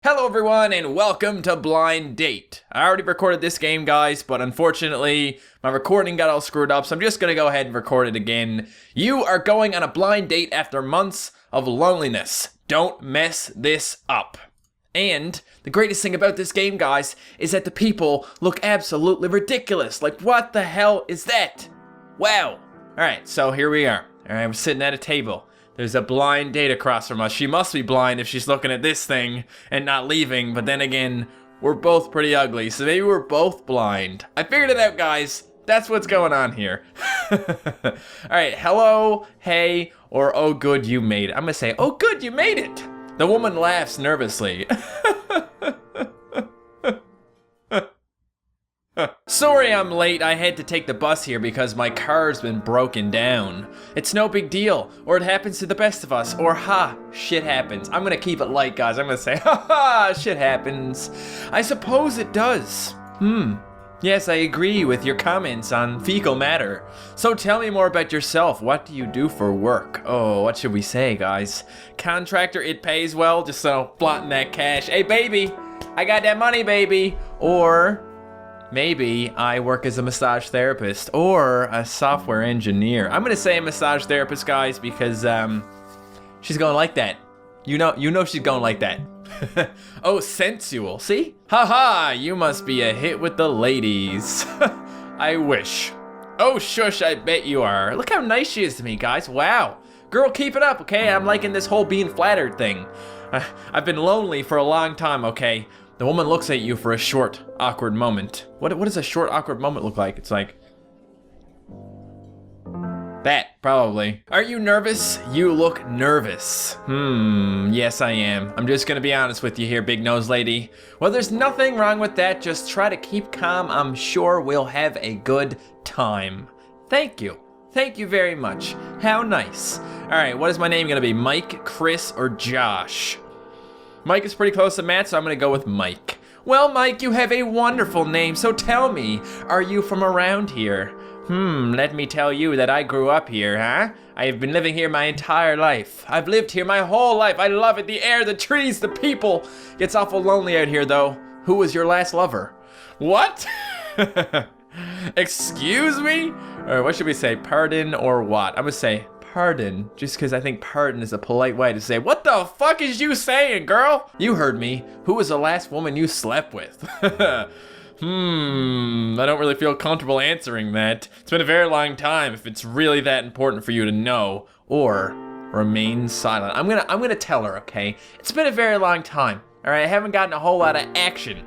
Hello everyone and welcome to Blind Date. I already recorded this game, guys, but unfortunately my recording got all screwed up, so I'm just gonna go ahead and record it again. You are going on a blind date after months of loneliness. Don't mess this up. And the greatest thing about this game, guys, is that the people look absolutely ridiculous. Like, what the hell is that? Wow. Alright, so here we are. Alright, we're sitting at a table. There's a blind date across from us. She must be blind if she's looking at this thing and not leaving. But then again, we're both pretty ugly, so maybe we're both blind. I figured it out, guys. That's what's going on here. Alright, hello, hey, or oh good, you made it. I'm gonna say, oh good, you made it. The woman laughs nervously. Sorry I'm late, I had to take the bus here because my car's been broken down. It's no big deal, or it happens to the best of us, or ha, shit happens. I'm gonna keep it light, guys. I'm gonna say, ha ha, shit happens. I suppose it does. Yes, I agree with your comments on fecal matter. So tell me more about yourself. What do you do for work? Oh, what should we say, guys? Contractor, it pays well, just so flaunting that cash. Hey, baby, I got that money, baby. Or maybe I work as a massage therapist or a software engineer. I'm gonna say a massage therapist, guys, because she's gonna like that. You know she's gonna like that. Oh, sensual, see? Haha, you must be a hit with the ladies. I wish. Oh, shush, I bet you are. Look how nice she is to me, guys. Wow. Girl, keep it up, okay? I'm liking this whole being flattered thing. I've been lonely for a long time, okay? The woman looks at you for a short, awkward moment. What does a short, awkward moment look like? It's like that, probably. Are you nervous? You look nervous. Yes I am. I'm just gonna be honest with you here, big nose lady. Well, there's nothing wrong with that. Just try to keep calm. I'm sure we'll have a good time. Thank you. Thank you very much. How nice. All right, what is my name gonna be? Mike, Chris, or Josh? Mike is pretty close to Matt, so I'm gonna go with Mike. Well, Mike, you have a wonderful name, so tell me, are you from around here? Let me tell you that I grew up here, huh? I have been living here my entire life. I've lived here my whole life. I love it, the air, the trees, the people. It's awful lonely out here, though. Who was your last lover? What? Excuse me? Or what should we say, pardon or what? I'm gonna say pardon, just because I think pardon is a polite way to say, what the fuck is you saying, girl? You heard me. Who was the last woman you slept with? I don't really feel comfortable answering that. It's been a very long time if it's really that important for you to know, or remain silent. I'm gonna tell her, okay? It's been a very long time, all right? I haven't gotten a whole lot of action.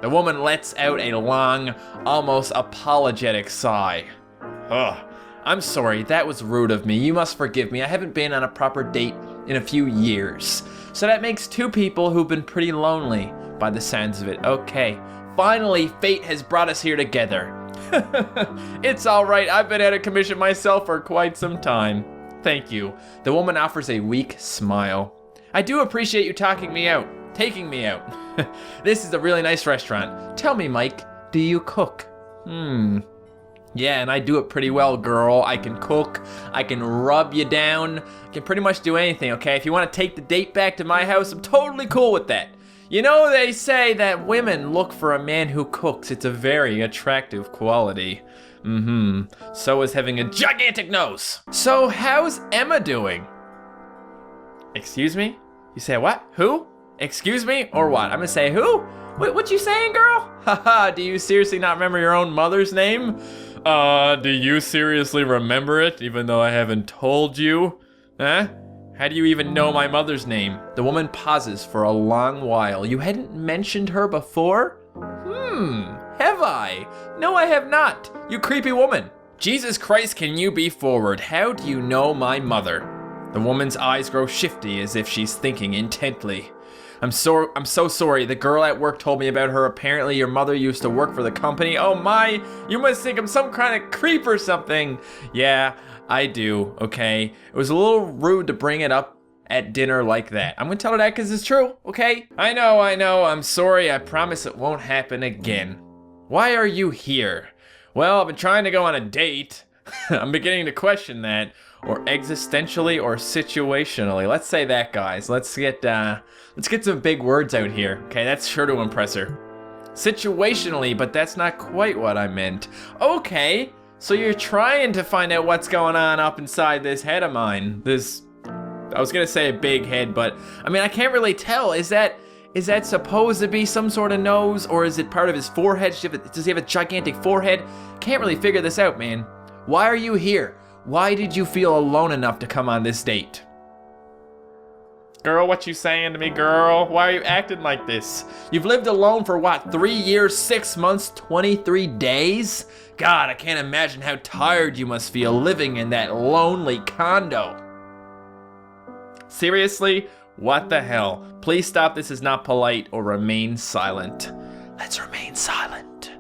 The woman lets out a long, almost apologetic sigh. Ugh. I'm sorry, that was rude of me. You must forgive me. I haven't been on a proper date in a few years. So that makes two people who've been pretty lonely by the sounds of it. Okay, finally fate has brought us here together. It's all right, I've been out of commission myself for quite some time. Thank you. The woman offers a weak smile. I do appreciate you taking me out. This is a really nice restaurant. Tell me, Mike, do you cook? Yeah, and I do it pretty well, girl. I can cook, I can rub you down, I can pretty much do anything, okay? If you want to take the date back to my house, I'm totally cool with that. You know, they say that women look for a man who cooks. It's a very attractive quality. So is having a gigantic nose. So how's Emma doing? Excuse me? You say what? Who? Excuse me? Or what? I'm gonna say who? What you saying, girl? Haha, do you seriously not remember your own mother's name? Do you seriously remember it, even though I haven't told you? Huh? How do you even know my mother's name? The woman pauses for a long while. You hadn't mentioned her before? Have I? No, I have not. You creepy woman. Jesus Christ, can you be forward? How do you know my mother? The woman's eyes grow shifty as if she's thinking intently. I'm so sorry. The girl at work told me about her. Apparently your mother used to work for the company. Oh my, you must think I'm some kind of creep or something. Yeah, I do, okay? It was a little rude to bring it up at dinner like that. I'm gonna tell her that because it's true, okay? I know, I'm sorry. I promise it won't happen again. Why are you here? Well, I've been trying to go on a date. I'm beginning to question that. or existentially or situationally. Let's say that, guys. Let's get some big words out here. Okay, that's sure to impress her. Situationally, but that's not quite what I meant. Okay, so you're trying to find out what's going on up inside this head of mine. I was gonna say a big head, but I mean, I can't really tell. Is that supposed to be some sort of nose, or is it part of his forehead? Does he have a gigantic forehead? Can't really figure this out, man. Why are you here? Why did you feel alone enough to come on this date? Girl, what you saying to me, girl? Why are you acting like this? You've lived alone for what, 3 years, 6 months, 23 days? God, I can't imagine how tired you must feel living in that lonely condo. Seriously? What the hell? Please stop, this is not polite, or remain silent. Let's remain silent.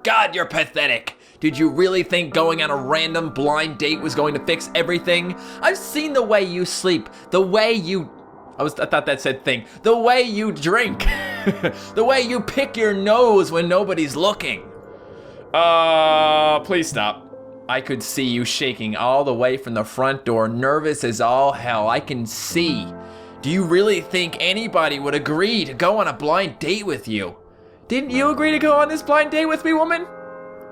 God, you're pathetic. Did you really think going on a random blind date was going to fix everything? I've seen the way you sleep, the way you... I thought that said thing. The way you drink. The way you pick your nose when nobody's looking. Please stop. I could see you shaking all the way from the front door, nervous as all hell. I can see. Do you really think anybody would agree to go on a blind date with you? Didn't you agree to go on this blind date with me, woman?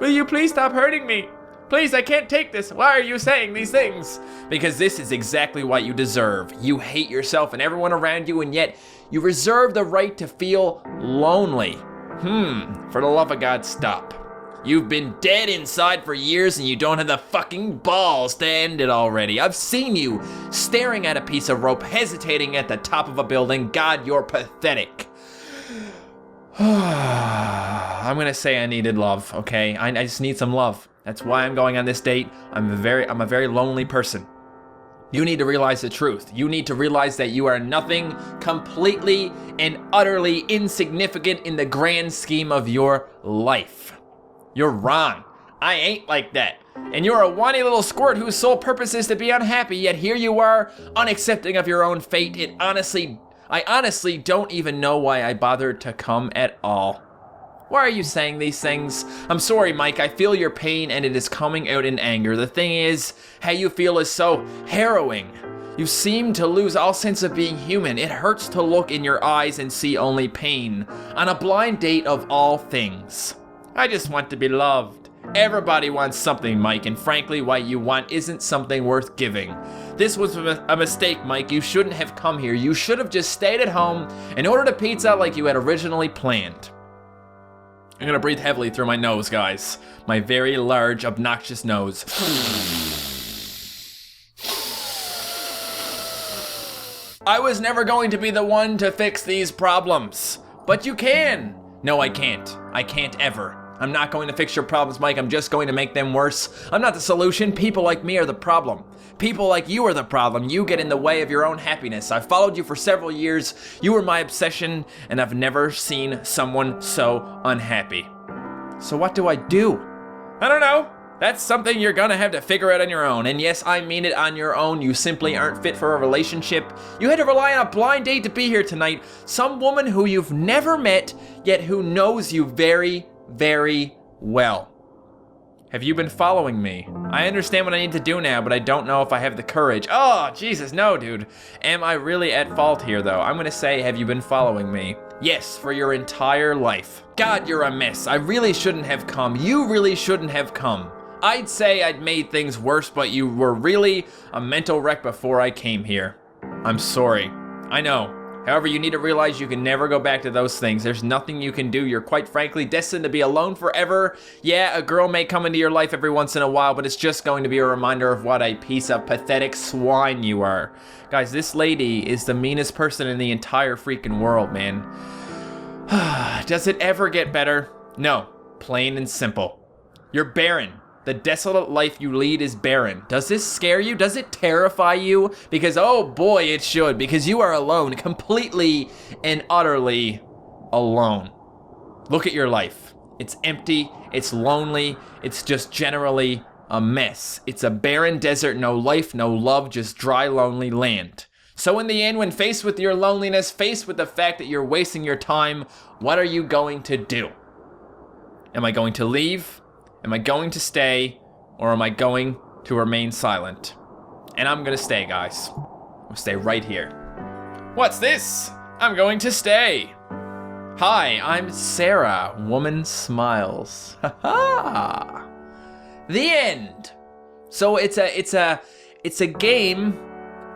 Will you please stop hurting me? Please, I can't take this. Why are you saying these things? Because this is exactly what you deserve. You hate yourself and everyone around you, and yet you reserve the right to feel lonely. For the love of God, stop. You've been dead inside for years and you don't have the fucking balls to end it already. I've seen you staring at a piece of rope, hesitating at the top of a building. God, you're pathetic. I'm gonna say I needed love, okay? I just need some love. That's why I'm going on this date. I'm a very lonely person. You need to realize the truth. You need to realize that you are nothing, completely and utterly insignificant in the grand scheme of your life. You're wrong. I ain't like that. And you're a whiny little squirt whose sole purpose is to be unhappy, yet here you are, unaccepting of your own fate. I honestly don't even know why I bothered to come at all. Why are you saying these things? I'm sorry, Mike, I feel your pain and it is coming out in anger. The thing is, how you feel is so harrowing. You seem to lose all sense of being human. It hurts to look in your eyes and see only pain. On a blind date of all things. I just want to be loved. Everybody wants something, Mike, and frankly, what you want isn't something worth giving. This was a mistake, Mike. You shouldn't have come here. You should have just stayed at home and ordered a pizza like you had originally planned. I'm gonna breathe heavily through my nose, guys. My very large, obnoxious nose. I was never going to be the one to fix these problems. But you can. No, I can't. I can't ever. I'm not going to fix your problems, Mike. I'm just going to make them worse. I'm not the solution. People like me are the problem. People like you are the problem. You get in the way of your own happiness. I've followed you for several years. You were my obsession, and I've never seen someone so unhappy. So what do I do? I don't know. That's something you're gonna have to figure out on your own. And yes, I mean it, on your own. You simply aren't fit for a relationship. You had to rely on a blind date to be here tonight. Some woman who you've never met, yet who knows you very, very well. Have you been following me? I understand what I need to do now, but I don't know if I have the courage. Oh, Jesus, no, dude. Am I really at fault here, though? I'm gonna say, have you been following me? Yes, for your entire life. God, you're a mess. I really shouldn't have come. You really shouldn't have come. I'd say I'd made things worse, but you were really a mental wreck before I came here. I'm sorry. I know. However, you need to realize you can never go back to those things. There's nothing you can do. You're quite frankly destined to be alone forever. Yeah, a girl may come into your life every once in a while, but it's just going to be a reminder of what a piece of pathetic swine you are. Guys, this lady is the meanest person in the entire freaking world, man. Does it ever get better? No, plain and simple. You're barren. The desolate life you lead is barren. Does this scare you? Does it terrify you? Because, oh boy, it should. Because you are alone, completely and utterly alone. Look at your life. It's empty, it's lonely, it's just generally a mess. It's a barren desert, no life, no love, just dry, lonely land. So in the end, when faced with your loneliness, faced with the fact that you're wasting your time, what are you going to do? Am I going to leave? Am I going to stay, or am I going to remain silent. And I'm gonna stay, guys. I'll stay right here. What's this? I'm going to stay. Hi, I'm Sarah. Woman smiles. Ha ha. The end. So it's a game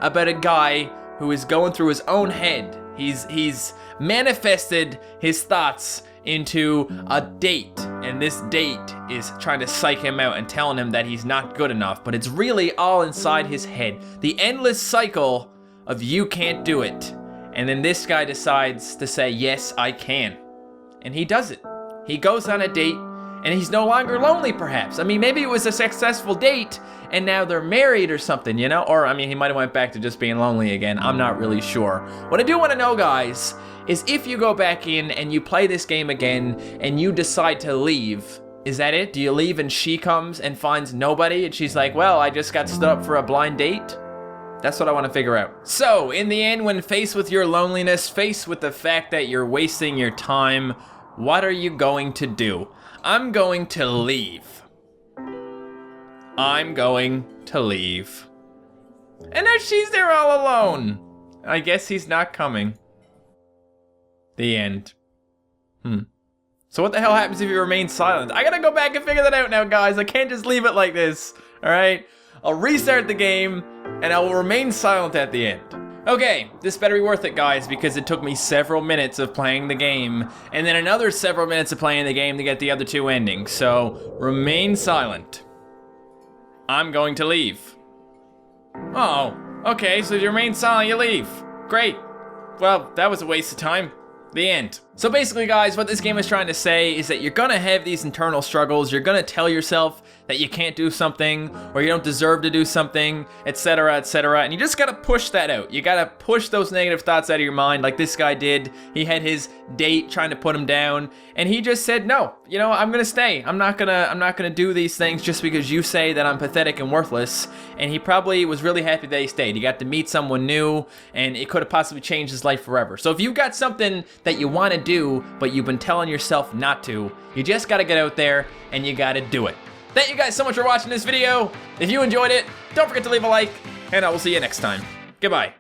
about a guy who is going through his own head. He's manifested his thoughts into a date, and this date is trying to psych him out and telling him that he's not good enough, but it's really all inside his head. The endless cycle of you can't do it. And then this guy decides to say, yes, I can. And he does it. He goes on a date, and he's no longer lonely, perhaps. I mean, maybe it was a successful date, and now they're married or something, you know? Or, I mean, he might have went back to just being lonely again. I'm not really sure. What I do want to know, guys, is if you go back in and you play this game again, and you decide to leave, is that it? Do you leave and she comes and finds nobody, and she's like, well, I just got stood up for a blind date? That's what I want to figure out. So, in the end, when faced with your loneliness, faced with the fact that you're wasting your time, what are you going to do? I'm going to leave. I'm going to leave. And now she's there all alone. I guess he's not coming. The end. So what the hell happens if you remain silent? I gotta go back and figure that out now, guys. I can't just leave it like this, alright? I'll restart the game, and I will remain silent at the end. Okay, this better be worth it, guys, because it took me several minutes of playing the game, and then another several minutes of playing the game to get the other two endings. So, remain silent. I'm going to leave. Oh, okay, so you remain silent, you leave. Great. Well, that was a waste of time. The end. So basically, guys, what this game is trying to say is that you're gonna have these internal struggles. You're gonna tell yourself that you can't do something, or you don't deserve to do something, etc., etc., and you just gotta push that out. You gotta push those negative thoughts out of your mind, like this guy did. He had his date trying to put him down, and he just said, no, you know, I'm gonna stay. I'm not gonna do these things just because you say that I'm pathetic and worthless. And he probably was really happy that he stayed. He got to meet someone new, and it could have possibly changed his life forever. So if you've got something that you want to do, but you've been telling yourself not to, you just gotta get out there, and you gotta do it. Thank you guys so much for watching this video. If you enjoyed it, don't forget to leave a like, and I will see you next time. Goodbye.